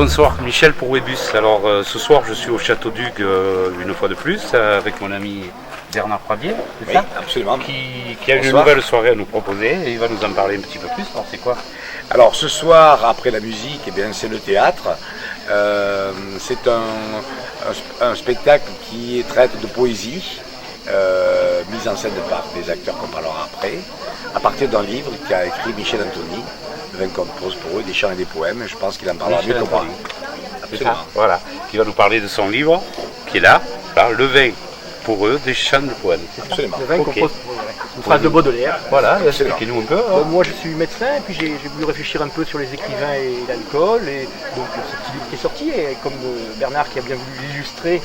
bonsoir, Michel pour Webus. Alors ce soir je suis au Château d'Hugues une fois de plus avec mon ami Bernard Pradier, c'est ça absolument. Qui a une nouvelle soirée à nous proposer et il va nous en parler un petit peu plus. Alors c'est quoi? Alors ce soir, après la musique, eh bien, c'est le théâtre. C'est un spectacle qui traite de poésie, mise en scène par des acteurs qu'on parlera après, à partir d'un livre qu'a écrit Michel Antony. Le vin compose pour eux des chants et des poèmes, et je pense qu'il en parlera mieux que moi. Absolument. Voilà, qui va nous parler de son livre, qui est là, Le vin pour eux, des chants de poèmes. Absolument. Le vin compose une phrase de Baudelaire. Voilà, expliquez-nous un peu. Moi je suis médecin et puis j'ai voulu réfléchir un peu sur les écrivains et l'alcool. Et donc ce petit livre qui est sorti, et comme Bernard qui a bien voulu l'illustrer,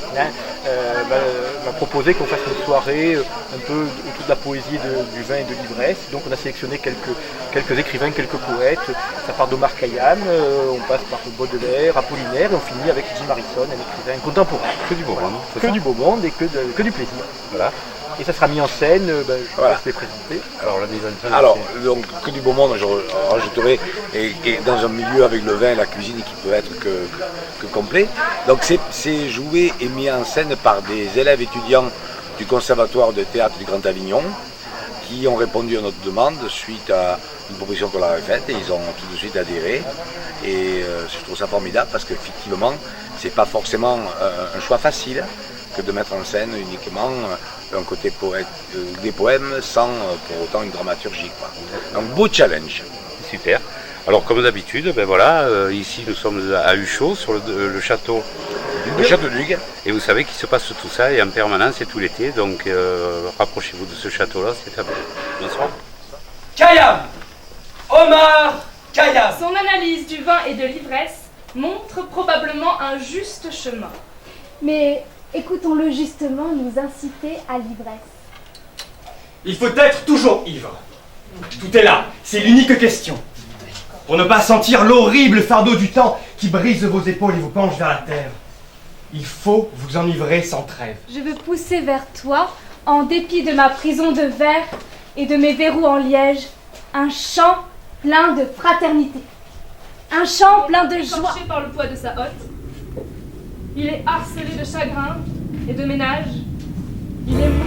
m'a proposé qu'on fasse une soirée un peu autour de la poésie du vin et de l'ivresse. Donc on a sélectionné quelques écrivains, quelques poètes. Ça part d'Omar Khayyam, on passe par Baudelaire, Apollinaire et on finit avec Jim Harrison, un écrivain contemporain. Que du beau monde. Que du beau monde et que du plaisir. Voilà. Et ça sera mis en scène, je vais les présenter. Alors la mise en scène. Alors, donc, que du beau monde, je rajouterai, et dans un milieu avec le vin et la cuisine qui peut être que complet. Donc c'est joué et mis en scène par des élèves étudiants du Conservatoire de théâtre du Grand Avignon qui ont répondu à notre demande suite à une proposition qu'on leur avait faite et ils ont tout de suite adhéré. Et je trouve ça formidable parce qu'effectivement, c'est pas forcément un choix facile que de mettre en scène uniquement un côté poète, des poèmes sans pour autant une dramaturgie. Donc beau challenge. Super. Alors comme d'habitude, ici nous sommes à Huchot sur le château d'Hugues. Et vous savez qu'il se passe tout ça et en permanence et tout l'été, donc rapprochez-vous de ce château-là, c'est fabuleux. Bonsoir. Khayyam, Omar Khayyam. Son analyse du vin et de l'ivresse montre probablement un juste chemin. Mais écoutons-le justement nous inciter à l'ivresse. Il faut être toujours ivre. Tout est là, c'est l'unique question. Pour ne pas sentir l'horrible fardeau du temps qui brise vos épaules et vous penche vers la terre. Il faut vous enivrer sans trêve. Je veux pousser vers toi, en dépit de ma prison de verre et de mes verrous en liège, un chant plein de fraternité. Un chant plein de joie. Écorché par le poids de sa hotte, il est harcelé de chagrin et de ménage. Il est mou.